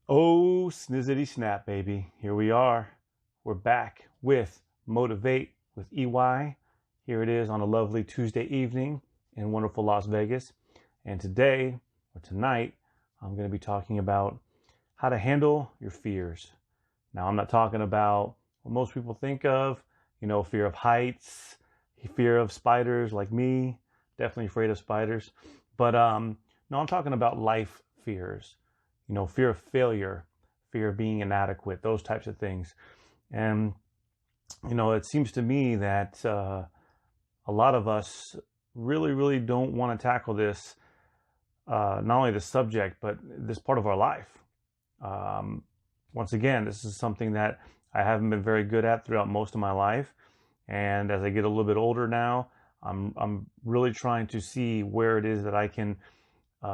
Oh, snizzity snap, baby. Here we are. We're back with Motivate with EY. Here it is on a lovely Tuesday evening in wonderful Las Vegas. And today, or tonight, I'm going to be talking about how to handle your fears. Now, I'm not talking about what most people think of, fear of heights, fear of spiders like me, definitely afraid of spiders. But no, I'm talking about life fears, fear of failure, fear of being inadequate, those types of things. And, it seems to me that a lot of us really, really don't want to tackle this, not only the subject, but this part of our life. Once again, this is something that I haven't been very good at throughout most of my life. And as I get a little bit older now, I'm really trying to see where it is that I can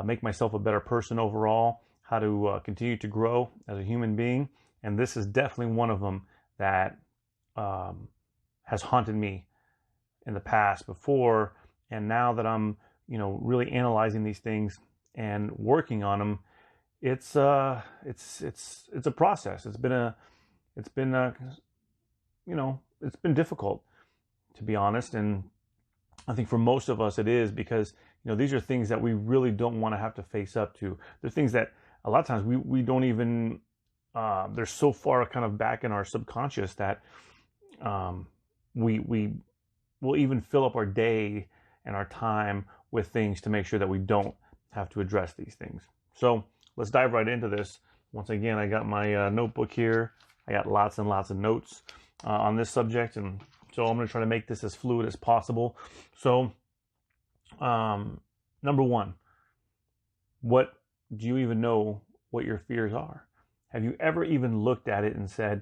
make myself a better person overall, how to continue to grow as a human being. And this is definitely one of them that has haunted me in the past before. And now that I'm, really analyzing these things and working on them, it's a process. It's been it's been difficult, to be honest. And I think for most of us it is because, these are things that we really don't want to have to face up to. They're things that a lot of times we don't even, they're so far kind of back in our subconscious that we will even fill up our day and our time with things to make sure that we don't have to address these things. So let's dive right into this. Once again, I got my notebook here. I got lots and lots of notes on this subject, and so I'm going to try to make this as fluid as possible. So, number one, what do you even know what your fears are? Have you ever even looked at it and said,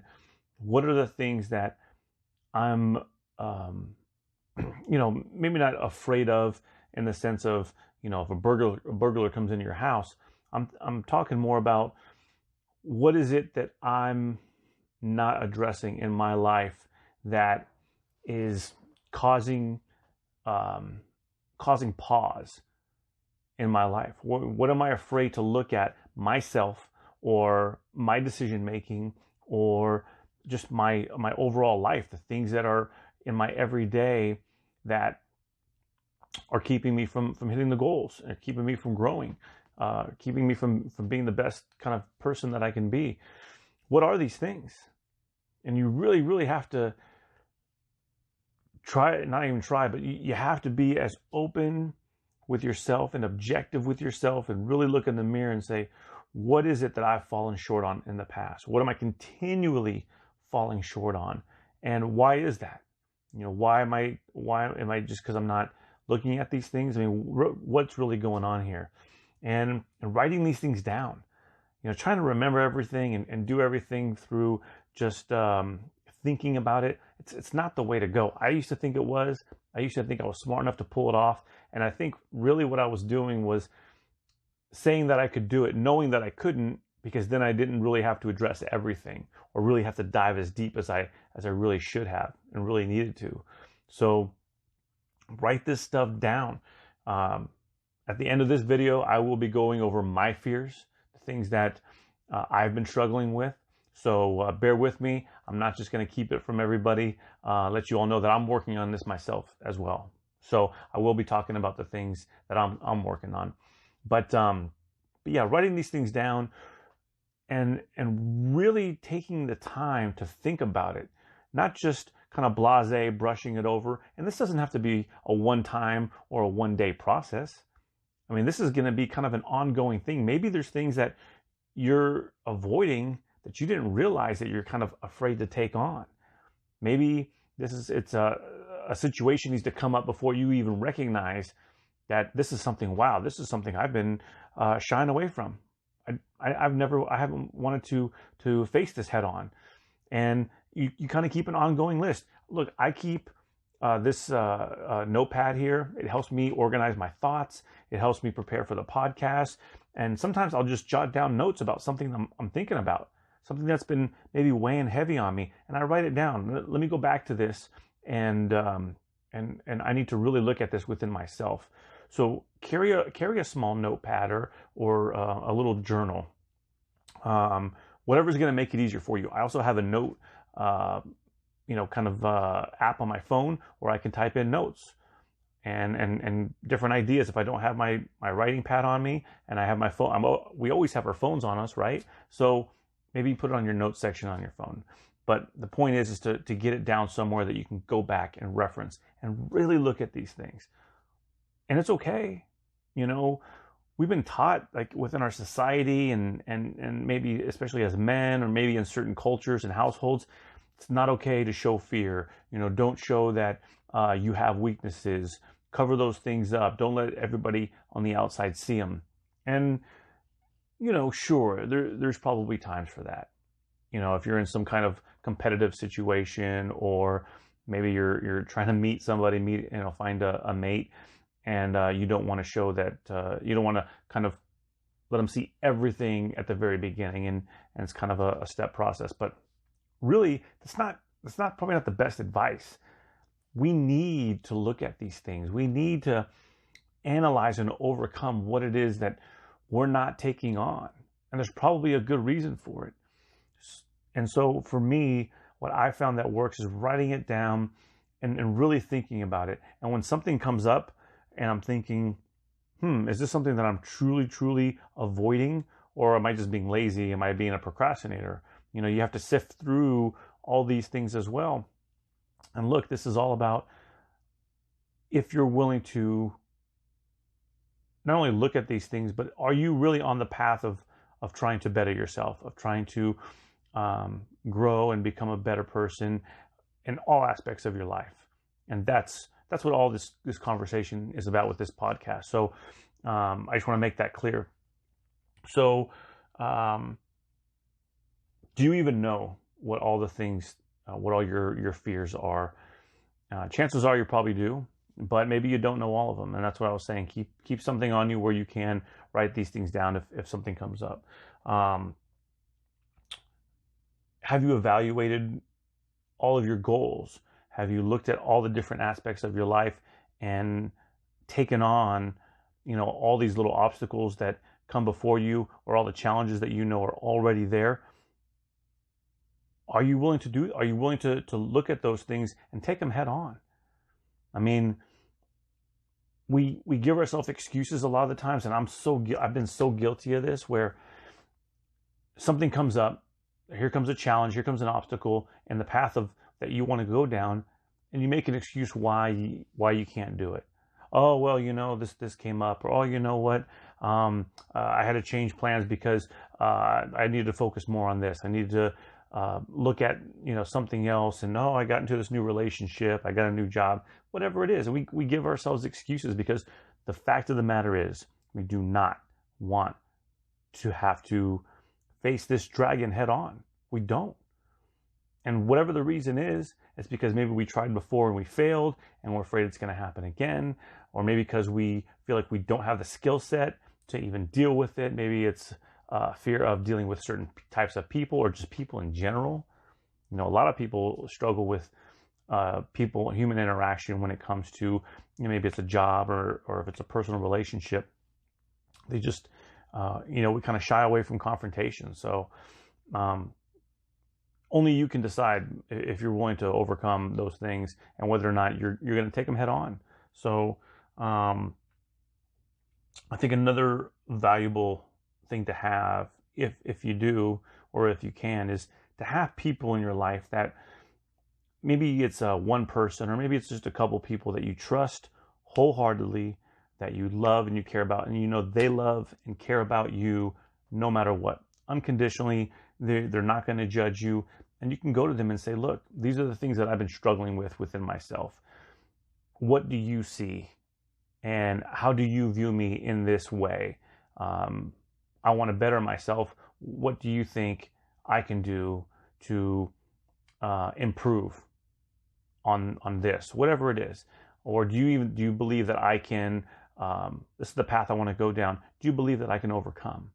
what are the things that I'm, maybe not afraid of in the sense of, if a burglar comes into your house, I'm talking more about what is it that I'm not addressing in my life that is causing pause in my life. What am I afraid to look at myself or my decision making or just my overall life, the things that are in my everyday that are keeping me from hitting the goals and keeping me from growing, keeping me from being the best kind of person that I can be. What are these things? And you really, really have to not even try, but you have to be as open with yourself and objective with yourself and really look in the mirror and say, what is it that I've fallen short on in the past? What am I continually falling short on? And why is that? Why am I just because I'm not looking at these things? I mean, what's really going on here? And writing these things down, trying to remember everything and do everything through just thinking about it. It's not the way to go. I used to think it was. I used to think I was smart enough to pull it off. And I think really what I was doing was saying that I could do it, knowing that I couldn't, because then I didn't really have to address everything or really have to dive as deep as I really should have and really needed to. So write this stuff down. At the end of this video, I will be going over my fears, the things that I've been struggling with. So bear with me. I'm not just going to keep it from everybody. Let you all know that I'm working on this myself as well. So I will be talking about the things that I'm working on. But yeah, writing these things down and really taking the time to think about it, not just kind of blasé brushing it over. And this doesn't have to be a one-time or a one-day process. I mean, this is going to be kind of an ongoing thing. Maybe there's things that you're avoiding that you didn't realize that you're kind of afraid to take on. Maybe it's a situation needs to come up before you even recognize that this is something, wow, this is something I've been shying away from. I haven't wanted to face this head on. And you kind of keep an ongoing list. Look, I keep this notepad here. It helps me organize my thoughts. It helps me prepare for the podcast. And sometimes I'll just jot down notes about something I'm thinking about, something that's been maybe weighing heavy on me, and I write it down. Let me go back to this, and I need to really look at this within myself. So carry a small notepad or a little journal. Whatever's going to make it easier for you. I also have a note, app on my phone where I can type in notes and different ideas. If I don't have my writing pad on me and I have my phone, we always have our phones on us, right? So maybe you put it on your notes section on your phone. But the point is to get it down somewhere that you can go back and reference and really look at these things. And it's okay. We've been taught, like, within our society and maybe especially as men, or maybe in certain cultures and households, it's not okay to show fear. Don't show that you have weaknesses. Cover those things up. Don't let everybody on the outside see them. And, sure, there's probably times for that. If you're in some kind of competitive situation, or maybe you're trying to meet somebody, find a mate, and you don't want to show that, you don't want to kind of let them see everything at the very beginning, and it's kind of a step process. But really, that's probably not the best advice. We need to look at these things. We need to analyze and overcome what it is that we're not taking on. And there's probably a good reason for it. And so for me, what I found that works is writing it down and really thinking about it. And when something comes up and I'm thinking, is this something that I'm truly, truly avoiding? Or am I just being lazy? Am I being a procrastinator? You have to sift through all these things as well. And look, this is all about if you're willing to not only look at these things, but are you really on the path of trying to better yourself, of trying to grow and become a better person in all aspects of your life? And that's what all this conversation is about with this podcast. So I just want to make that clear. So do you even know what all the things, what all your fears are? Chances are you probably do, but maybe you don't know all of them. And that's what I was saying. Keep something on you where you can write these things down if something comes up. Have you evaluated all of your goals? Have you looked at all the different aspects of your life and taken on, all these little obstacles that come before you, or all the challenges that are already there? Are you willing to look at those things and take them head on? I mean, we give ourselves excuses a lot of the times, and I've been so guilty of this, where something comes up, here comes a challenge, here comes an obstacle in the path that you want to go down, and you make an excuse why you can't do it. Oh, well, this came up, or, oh, you know what, I had to change plans because I needed to focus more on this. I needed to look at something else, and I got into this new relationship, I got a new job, whatever it is. And we give ourselves excuses, because the fact of the matter is, we do not want to have to face this dragon head on. We don't. And whatever the reason is, it's because maybe we tried before and we failed, and we're afraid it's going to happen again. Or maybe because we feel like we don't have the skill set to even deal with it. Maybe it's fear of dealing with certain types of people, or just people in general. A lot of people struggle with human interaction when it comes to, maybe it's a job or if it's a personal relationship. They just, we kind of shy away from confrontation. So only you can decide if you're willing to overcome those things, and whether or not you're going to take them head on. So I think another valuable thing to have, if you do, or if you can, is to have people in your life that, maybe it's one person, or maybe it's just a couple people that you trust wholeheartedly, that you love and you care about, and they love and care about you no matter what, unconditionally. They're not going to judge you, and you can go to them and say, look, these are the things that I've been struggling with within myself. What do you see? And how do you view me in this way? I want to better myself. What do you think I can do to improve on this, whatever it is? Or do you believe that I can, this is the path I want to go down, do you believe that I can overcome?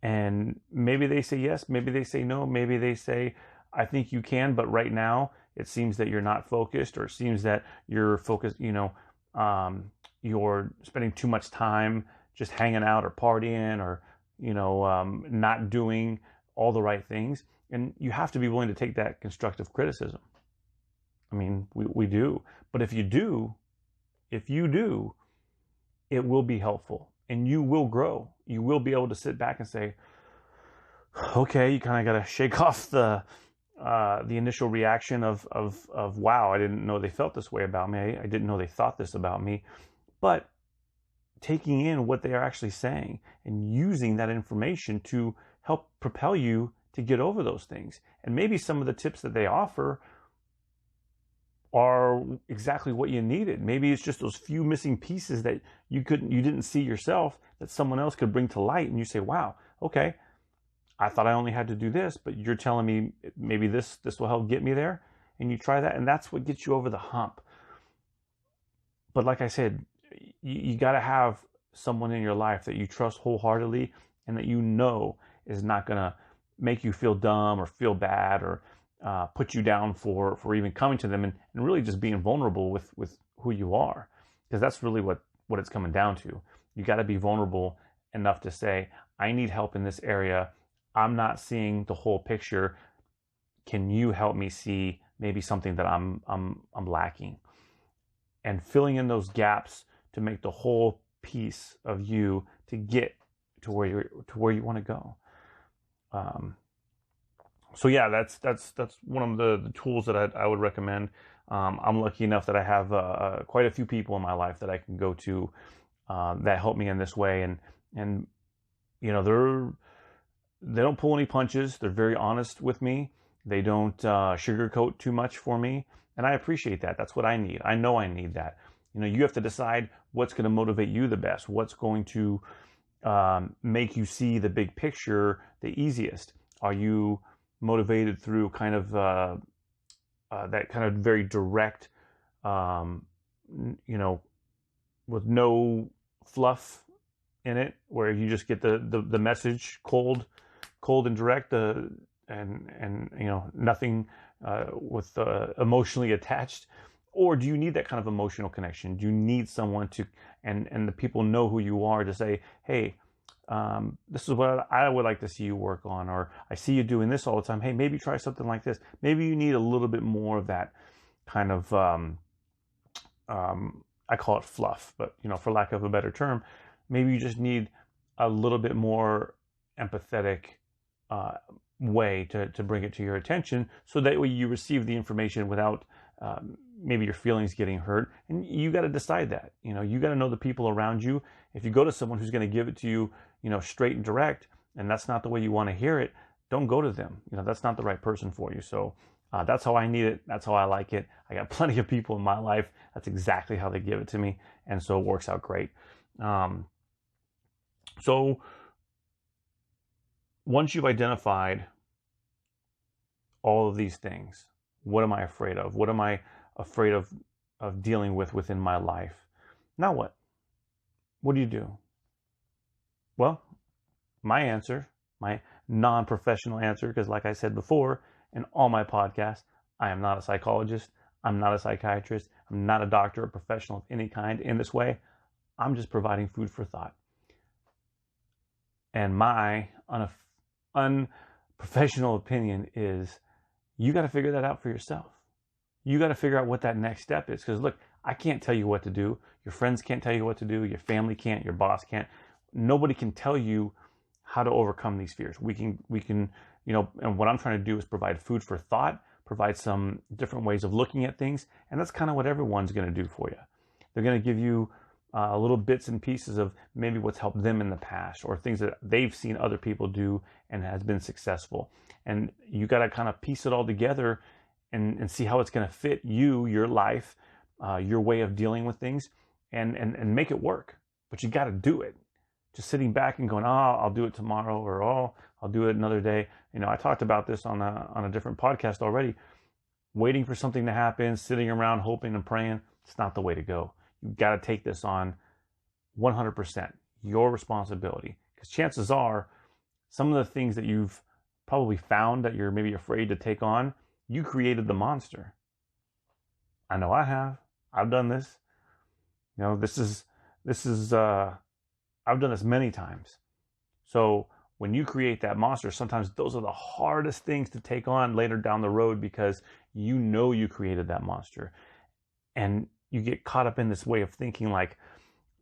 And maybe they say yes, maybe they say no, maybe they say, I think you can, but right now it seems that you're not focused, or it seems that you're focused, you're spending too much time just hanging out or partying, or not doing all the right things. And you have to be willing to take that constructive criticism. I mean, we do. But if you do, it will be helpful and you will grow. You will be able to sit back and say, okay, you kind of got to shake off the initial reaction of wow, I didn't know they felt this way about me. I didn't know they thought this about me. But taking in what they are actually saying and using that information to help propel you to get over those things. And maybe some of the tips that they offer are exactly what you needed. Maybe it's just those few missing pieces that you didn't see yourself that someone else could bring to light, and you say, wow, okay, I thought I only had to do this, but you're telling me maybe this will help get me there. And you try that, and that's what gets you over the hump. But like I said, you got to have someone in your life that you trust wholeheartedly and that is not going to make you feel dumb or feel bad or put you down for even coming to them and really just being vulnerable with who you are. Because that's really what it's coming down to. You got to be vulnerable enough to say, I need help in this area. I'm not seeing the whole picture. Can you help me see maybe something that I'm lacking? And filling in those gaps to make the whole piece of you to get to where you want to go. So yeah, that's one of the tools that I would recommend. I'm lucky enough that I have quite a few people in my life that I can go to that help me in this way, and they don't pull any punches. They're very honest with me. They don't sugarcoat too much for me, and I appreciate that. That's what I need. I know I need that. You have to decide what's going to motivate you the best. What's going to make you see the big picture the easiest? Are you motivated through kind of that kind of very direct, with no fluff in it, where you just get the message cold and direct, and nothing with emotionally attached? Or do you need that kind of emotional connection? Do you need someone to, and the people know who you are, to say, hey, this is what I would like to see you work on, or I see you doing this all the time. Hey, maybe try something like this. Maybe you need a little bit more of that kind of, I call it fluff, but for lack of a better term, maybe you just need a little bit more empathetic way to bring it to your attention, so that way you receive the information without maybe your feelings getting hurt. And you got to decide that. You got to know the people around you. If you go to someone who's going to give it to you, straight and direct, and that's not the way you want to hear it, don't go to them. That's not the right person for you. So that's how I need it. That's how I like it. I got plenty of people in my life. That's exactly how they give it to me. And so it works out great. So once you've identified all of these things, what am I afraid of? What am I afraid of dealing with within my life? Now what? What do you do? Well, my answer, my non-professional answer, because like I said before in all my podcasts, I am not a psychologist. I'm not a psychiatrist. I'm not a doctor or professional of any kind in this way. I'm just providing food for thought. And my unprofessional opinion is, you got to figure that out for yourself. You got to figure out what that next step is. Because look, I can't tell you what to do. Your friends can't tell you what to do. Your family can't. Your boss can't. Nobody can tell you how to overcome these fears. We can, and what I'm trying to do is provide food for thought, provide some different ways of looking at things. And that's kind of what everyone's going to do for you. They're going to give you little bits and pieces of maybe what's helped them in the past, or things that they've seen other people do and has been successful. And you got to kind of piece it all together and see how it's going to fit you, your life, your way of dealing with things, and make it work. But you got to do it. Just sitting back and going, I'll do it tomorrow, or I'll do it another day. I talked about this on a different podcast already. Waiting for something to happen, sitting around hoping and praying, it's not the way to go. You've got to take this on 100%, your responsibility. Because chances are, some of the things that you've probably found that you're maybe afraid to take on, you created the monster. I know I have. I've done this. This is I've done this many times. So when you create that monster, sometimes those are the hardest things to take on later down the road, because you know you created that monster. And you get caught up in this way of thinking like,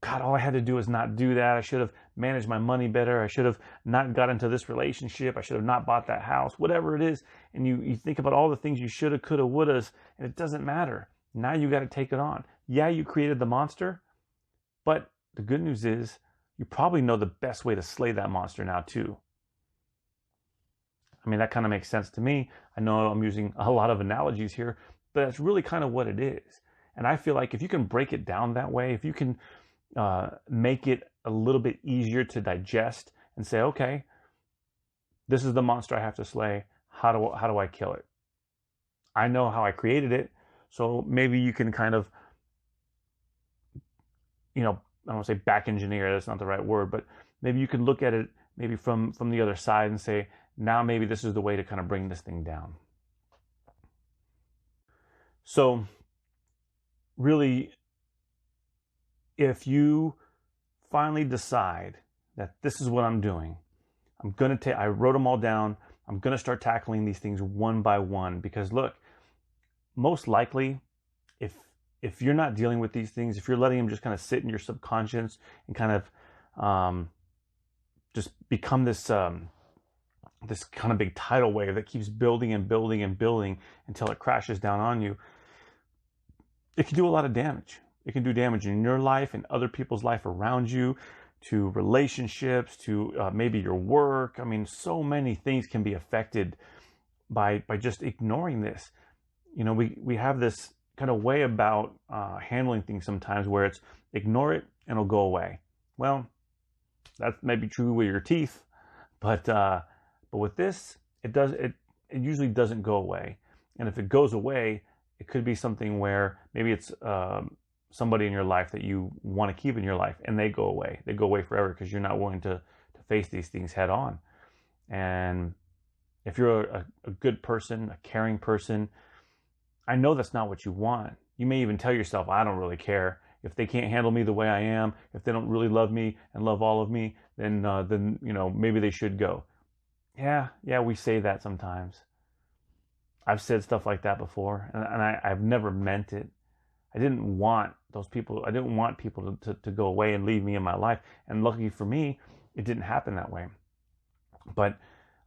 God, all I had to do is not do that. I should have managed my money better. I should have not got into this relationship. I should have not bought that house, whatever it is. And you think about all the things you shoulda, coulda, wouldas, and it doesn't matter. Now you got to take it on. Yeah, you created the monster, but the good news is you probably know the best way to slay that monster now too. I mean, that kind of makes sense to me. I know I'm using a lot of analogies here, but that's really kind of what it is. And I feel like if you can break it down that way, if you can make it a little bit easier to digest and say, okay, this is the monster I have to slay. How do I kill it? I know how I created it. So maybe you can kind of, I don't want to say back engineer, that's not the right word, but maybe you can look at it maybe from the other side and say, now maybe this is the way to kind of bring this thing down. So really, if you finally decide that this is what I'm doing, I wrote them all down. I'm going to start tackling these things one by one, because look, most likely, if you're not dealing with these things, if you're letting them just kind of sit in your subconscious and kind of just become this this kind of big tidal wave that keeps building and building and building until it crashes down on you, it can do a lot of damage. It can do damage in your life and other people's life around you, to relationships, to maybe your work. I mean, so many things can be affected by just ignoring this. We have this kind of way about handling things sometimes where it's ignore it and it'll go away. Well, that may be true with your teeth, but with this, it usually doesn't go away. And if it goes away, it could be something where maybe it's somebody in your life that you want to keep in your life, and they go away. They go away forever because you're not willing to face these things head on. And if you're a good person, a caring person, I know that's not what you want. You may even tell yourself, I don't really care. If they can't handle me the way I am, if they don't really love me and love all of me, then maybe they should go. Yeah, we say that sometimes. I've said stuff like that before, and I've never meant it. I didn't want those people. I didn't want people to go away and leave me in my life. And luckily for me, it didn't happen that way. But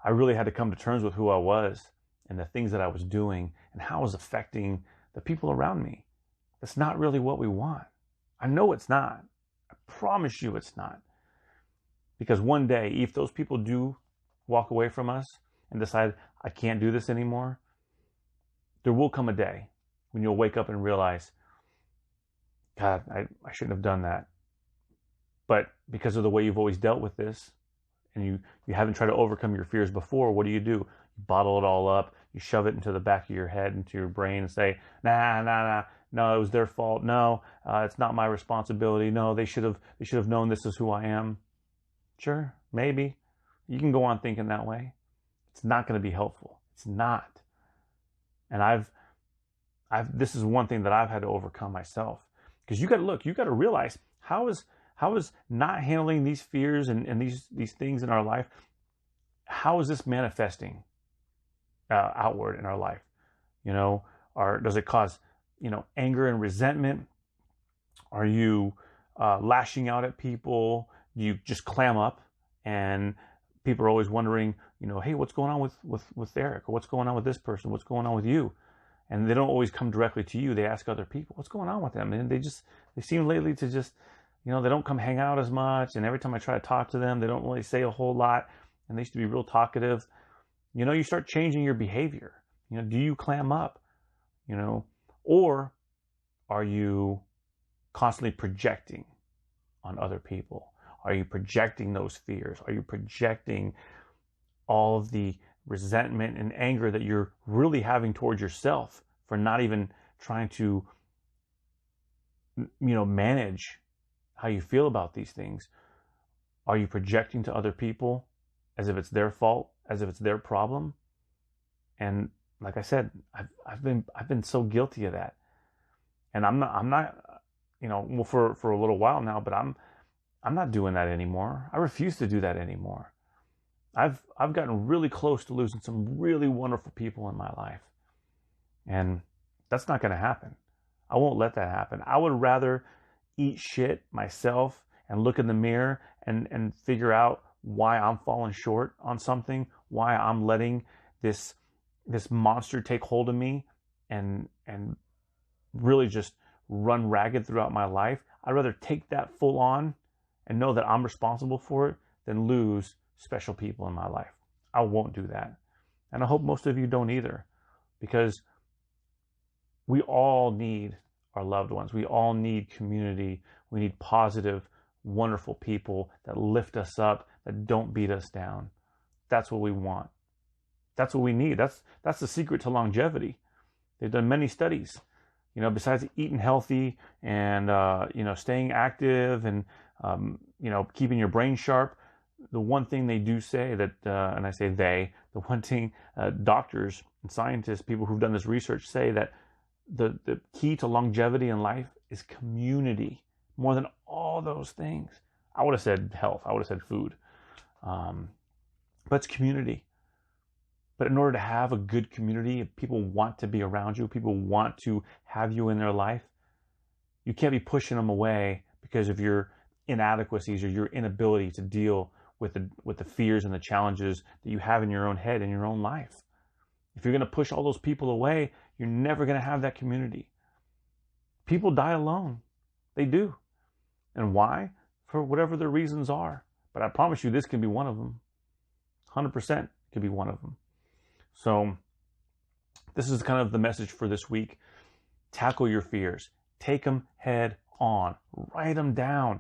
I really had to come to terms with who I was and the things that I was doing and how it was affecting the people around me. That's not really what we want. I know it's not. I promise you it's not. Because one day, if those people do walk away from us and decide, I can't do this anymore, there will come a day when you'll wake up and realize, God, I shouldn't have done that. But because of the way you've always dealt with this, and you haven't tried to overcome your fears before, what do? You bottle it all up, you shove it into the back of your head, into your brain, and say, nah, no, it was their fault. No, it's not my responsibility. No, they should have known this is who I am. Sure, maybe. You can go on thinking that way. It's not going to be helpful. It's not. And this is one thing that I've had to overcome myself. Because you got to realize, how is not handling these fears and these things in our life, how is this manifesting outward in our life? Or does it cause anger and resentment? Are you lashing out at people? Do you just clam up? And people are always wondering, hey, what's going on with Eric? Or what's going on with this person? What's going on with you? And they don't always come directly to you. They ask other people, what's going on with them? And they seem lately to just, they don't come hang out as much. And every time I try to talk to them, they don't really say a whole lot. And they used to be real talkative. You start changing your behavior. Do you clam up? Or are you constantly projecting on other people? Are you projecting those fears? Are you projecting all of the resentment and anger that you're really having towards yourself for not even trying to, manage how you feel about these things? Are you projecting to other people as if it's their fault, as if it's their problem? And like I said, I've been so guilty of that. And I'm not, for a little while now, but I'm not doing that anymore. I refuse to do that anymore. I've gotten really close to losing some really wonderful people in my life. And that's not going to happen. I won't let that happen. I would rather eat shit myself and look in the mirror and figure out why I'm falling short on something, why I'm letting this monster take hold of me and really just run ragged throughout my life. I'd rather take that full on and know that I'm responsible for it than lose special people in my life. I won't do that. And I hope most of you don't either, because we all need our loved ones. We all need community. We need positive, wonderful people that lift us up, that don't beat us down. That's what we want. That's what we need. That's the secret to longevity. They've done many studies. Besides eating healthy and staying active and keeping your brain sharp, the one thing they do say that, and I say they, the one thing doctors and scientists, people who've done this research say that the key to longevity in life is community, more than all those things. I would have said health. I would have said food. But it's community. But in order to have a good community, if people want to be around you, people want to have you in their life, you can't be pushing them away because of your inadequacies or your inability to deal with the fears and the challenges that you have in your own head, in your own life. If you're going to push all those people away, you're never going to have that community. People die alone. They do. And why? For whatever their reasons are. But I promise you, this can be one of them. 100% could be one of them. So this is kind of the message for this week. Tackle your fears. Take them head on. Write them down.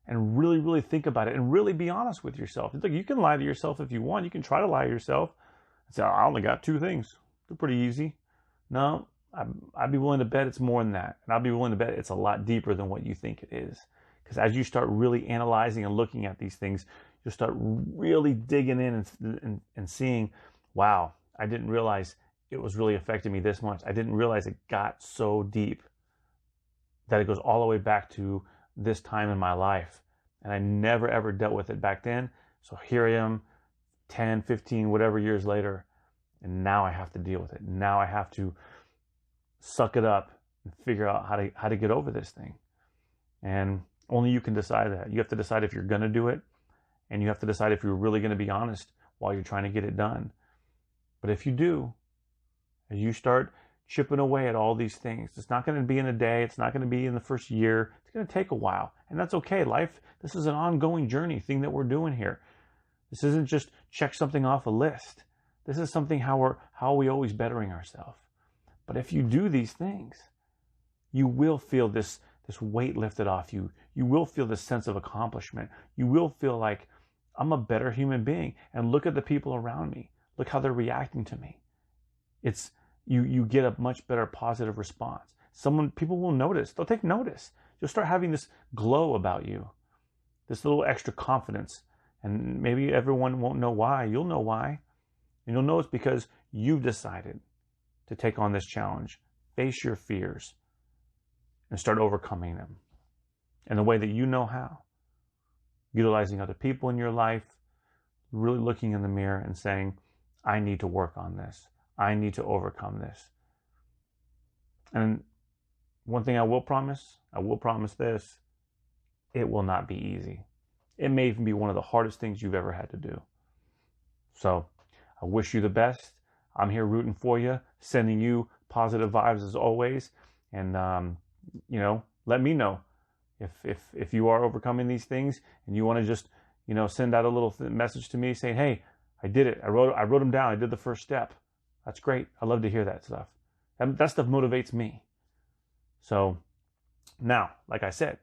And really, really think about it. And really be honest with yourself. Look, you can lie to yourself if you want. You can try to lie to yourself. Say, I only got 2 things. They're pretty easy. No, I'd be willing to bet it's more than that. And I'd be willing to bet it's a lot deeper than what you think it is. Because as you start really analyzing and looking at these things, you'll start really digging in and seeing, wow, I didn't realize it was really affecting me this much. I didn't realize it got so deep that it goes all the way back to this time in my life. And I never ever dealt with it back then. So here I am 10, 15, whatever years later. And now I have to deal with it. Now I have to suck it up and figure out how to get over this thing. And only you can decide that. You have to decide if you're going to do it. And you have to decide if you're really going to be honest while you're trying to get it done. But if you do, as you start chipping away at all these things, it's not going to be in a day. It's not going to be in the first year. It's going to take a while. And that's okay. Life, this is an ongoing journey thing that we're doing here. This isn't just check something off a list. This is something how are we always bettering ourselves. But if you do these things, you will feel this weight lifted off you. You will feel this sense of accomplishment. You will feel like, I'm a better human being. And look at the people around me. Look how they're reacting to me. It's you get a much better positive response. People will notice. They'll take notice. You'll start having this glow about you, this little extra confidence. And maybe everyone won't know why. You'll know why. And you'll know it's because you've decided to take on this challenge, face your fears, and start overcoming them in the way that you know how. Utilizing other people in your life, really looking in the mirror and saying, I need to work on this. I need to overcome this. And one thing I will promise this, it will not be easy. It may even be one of the hardest things you've ever had to do. So I wish you the best. I'm here rooting for you, sending you positive vibes as always. And, let me know if you are overcoming these things and you want to just, send out a little message to me saying, hey, I did it. I wrote them down. I did the first step. That's great. I love to hear that stuff. That stuff motivates me. So now, like I said,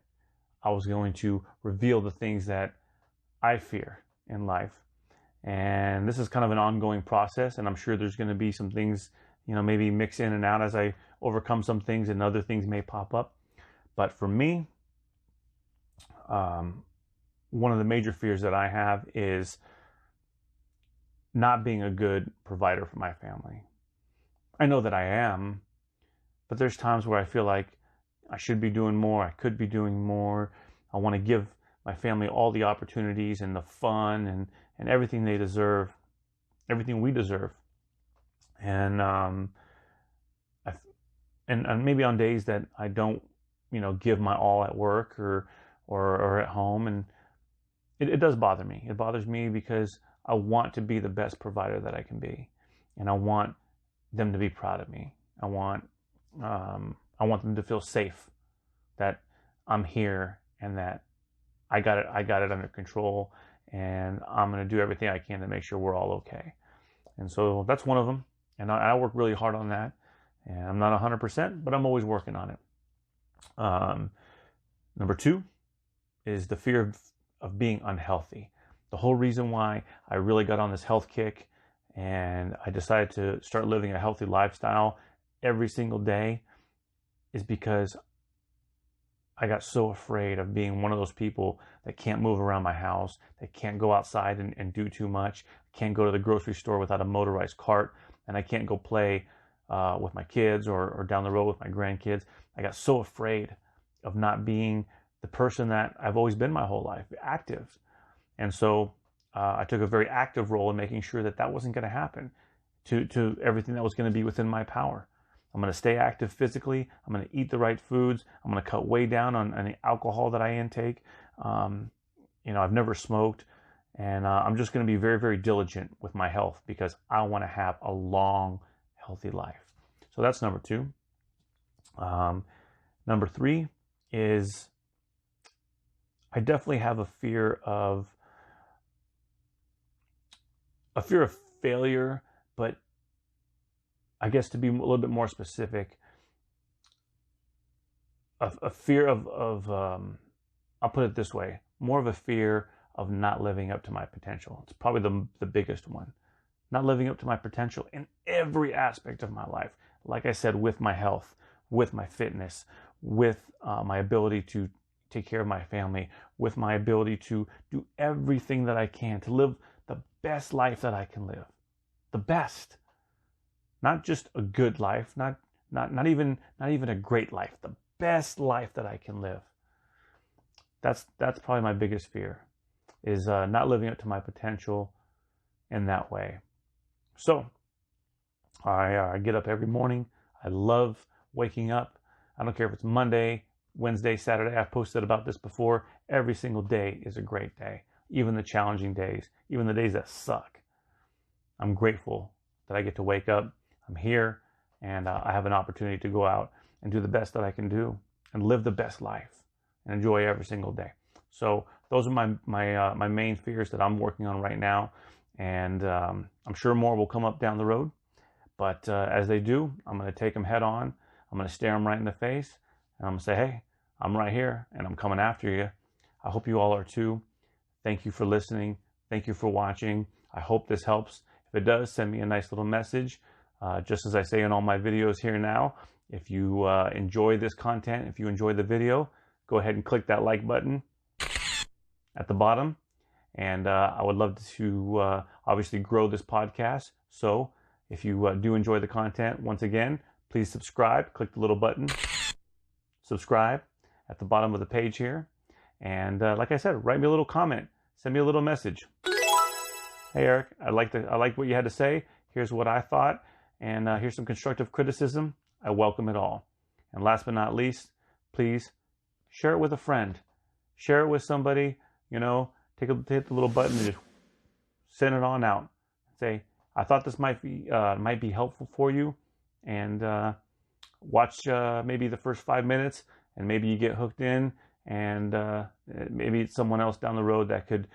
I was going to reveal the things that I fear in life. And this is kind of an ongoing process. And I'm sure there's going to be some things, maybe mix in and out as I overcome some things and other things may pop up. But for me, one of the major fears that I have is not being a good provider for my family. I know that I am, but there's times where I feel like I should be doing more. I could be doing more. I want to give my family all the opportunities and the fun and everything they deserve, everything we deserve. And and maybe on days that I don't, give my all at work or at home, and it does bother me. It bothers me because I want to be the best provider that I can be, and I want them to be proud of me. I want them to feel safe, that I'm here and that I got it under control, and I'm going to do everything I can to make sure we're all okay. And so that's one of them, and I work really hard on that. And I'm not 100%, but I'm always working on it. Number 2 is the fear of being unhealthy. The whole reason why I really got on this health kick and I decided to start living a healthy lifestyle every single day is because I got so afraid of being one of those people that can't move around my house, that can't go outside and do too much, can't go to the grocery store without a motorized cart, and I can't go play with my kids or down the road with my grandkids. I got so afraid of not being the person that I've always been my whole life, active. And so I took a very active role in making sure that wasn't going to happen to everything that was going to be within my power. I'm going to stay active physically. I'm going to eat the right foods. I'm going to cut way down on the alcohol that I intake. I've never smoked, and I'm just going to be very, very diligent with my health because I want to have a long, healthy life. So that's number 2. Number 3 is I definitely have a fear of failure, but I guess to be a little bit more specific, a fear of I'll put it this way, more of a fear of not living up to my potential. It's probably the biggest one. Not living up to my potential in every aspect of my life. Like I said, with my health, with my fitness, with my ability to take care of my family, with my ability to do everything that I can to live the best life that I can live. The best. Not just a good life, not even a great life, the best life that I can live. That's probably my biggest fear, is not living up to my potential in that way. So I get up every morning. I love waking up. I don't care if it's Monday, Wednesday, Saturday. I've posted about this before. Every single day is a great day. Even the challenging days, even the days that suck. I'm grateful that I get to wake up. I'm here, and I have an opportunity to go out and do the best that I can do and live the best life and enjoy every single day. So those are my main fears that I'm working on right now, and I'm sure more will come up down the road. But as they do, I'm going to take them head on. I'm going to stare them right in the face, and I'm going to say, hey, I'm right here, and I'm coming after you. I hope you all are too. Thank you for listening. Thank you for watching. I hope this helps. If it does, send me a nice little message. Just as I say in all my videos here now, if you enjoy this content, if you enjoy the video, go ahead and click that like button at the bottom. And I would love to obviously grow this podcast. So if you do enjoy the content, once again, please subscribe. Click the little button, subscribe at the bottom of the page here. And like I said, write me a little comment. Send me a little message. Hey, Eric, I like what you had to say. Here's what I thought. And here's some constructive criticism. I welcome it all. And last but not least, please share it with a friend. Share it with somebody, hit the little button and just send it on out. Say, I thought this might be helpful for you. And watch maybe the first 5 minutes, and maybe you get hooked in, and maybe it's someone else down the road that could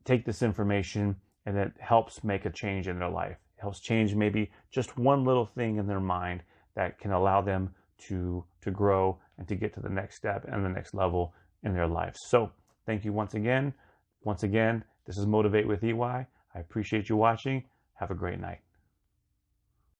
take this information and it helps make a change in their life. It helps change maybe just one little thing in their mind that can allow them to grow and to get to the next step and the next level in their life. So thank you once again. Once again, this is Motivate with EY. I appreciate you watching. Have a great night.